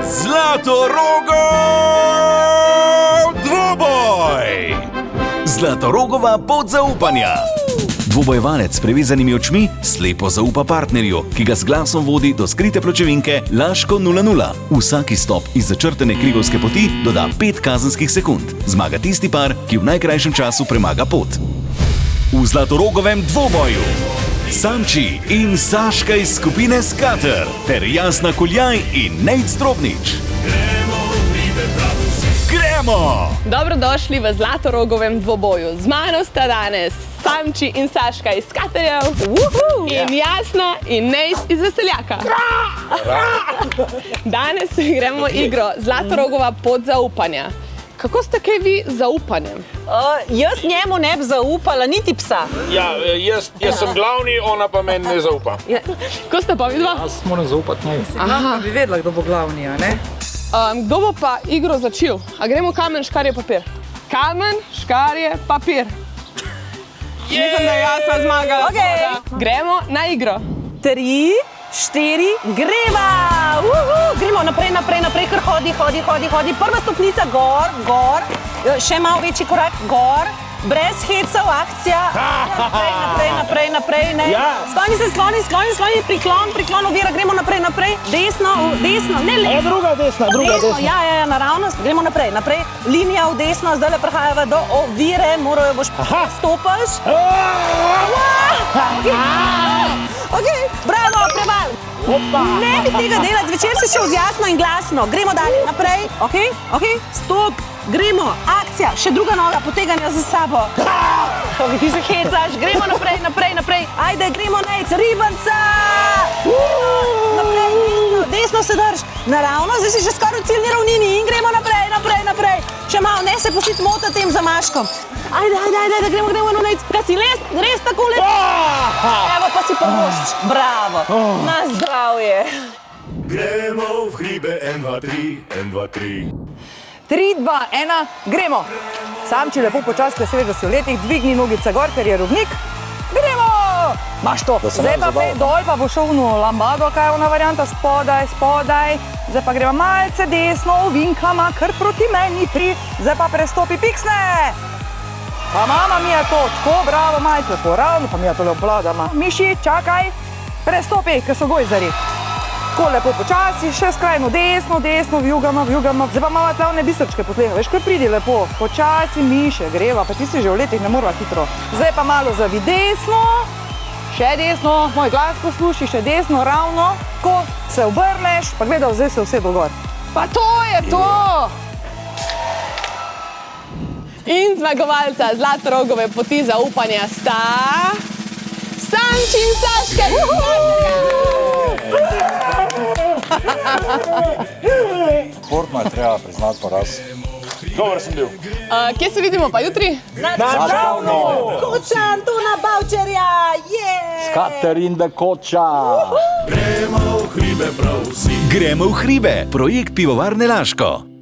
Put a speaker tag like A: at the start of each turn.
A: Zlatorogov dvoboj! Zlatorogova pot zaupanja. Dvobojevalec s prevezanimi očmi slepo zaupa partnerju, ki ga z glasom vodi do skrite pločevinke Laško 0-0. Vsaki stop iz začrtane krigovske poti doda 5 kazenskih sekund. Zmaga tisti par, ki v najkrajšem času premaga pot. V Zlatorogovem dvoboju Samči in Saška iz skupine Skater ter Jasna Kuljaj in Nejc Strobnič. Gremo!
B: Dobrodošli v Zlatorogovem dvoboju. Z mano sta danes Samči in Saška iz Skaterjev in Jasna in Nejc iz Veseljaka. Danes gremo igro Zlatorogova pot zaupanja. Kako ste kaj vi z zaupanjem?
C: Jaz njemu ne bi zaupala, niti psa.
D: Ja, jaz sem glavni, ona pa meni ne zaupa.
B: Ko ste pa vidva?
E: Jaz moram zaupati njej.
C: Aha, bi vedela, kdo bo glavni, a ne?
B: Kdo bo pa igro začel? A gremo kamen, škarje, papir? Kamen, škarje, papir. Mislim, da je Jasna zmagala.
C: Okej.
B: Gremo na igro.
C: 3, 4, greva! Gremo naprej, kar hodi. Prva stopnica, gor. Še malo večji korak, gor. Brez hecov, akcija. Naprej, ne. Skloni, priklon, ovira, gremo naprej. Desno, ne levo.
E: Druga desna.
C: Ja, naravnost. Gremo naprej. Linija v desno, zdaj le prehajava do ovire, morajo boš stopaš. Ok, bravo, preval. Ne bi tega delati, zvečer si šel z Jasno in Glasno. Gremo dalje, naprej, ok, stop, gremo, akcija, še druga noga, poteganja za sabo. Ti se hecaš, gremo naprej, ajde, gremo Nejc, ribanca. Naprej, desno se drž, naravno, zdaj si že skoraj v ciljni ravnini in gremo naprej. Še malo, ne se pustiti motati tem zamaškom. Ajde, gremo na Nejc, kaj si res tako les? Evo pa si pomošč, bravo, na zdravje.
A: Gremo v hribe, 1, 2, 3.
F: 3, 2, 1, gremo! Samči lepo počasi, ker seveda si v letih, dvigni nogice gor, ker je robnik. Gremo! Maš to. Zdaj pa pej dol, pa bo šel v lambado, kaj je ona varianta, spodaj. Zdaj pa gremo malce desno, ovinkama, kar proti meni, zdaj pa prestopi, piksne! Pa mama mi je to, tako, bravo, majte, lepo, ravno, pa mi je to lepo obladama. Miši, čakaj, prestopi, ker so gojzari. Tako lepo počasi, še skrajno desno, vjugama. Zdaj pa malo tlavne bistrčke potlega, veš, kaj pridi lepo. Počasi, miše, greva, pa ti si že v letih ne morava hitro. Zdaj pa malo zavi desno, še desno, moj glas posluši, še desno, ravno. Ko se obrneš, pa gledal, zdaj se usedel gor.
B: Pa to je to! In zmagovalca Zlatorogove poti zaupanja sta Samči in Saška iz
E: Športno je treba priznati poraz.
D: Dober sem bil.
B: Kje se vidimo pa jutri?
E: Na Čavnu!
C: Kočan, tu na Bavčerja,
E: Skater in Koča!
A: Gremo v hribe, projekt Pivovarne Laško.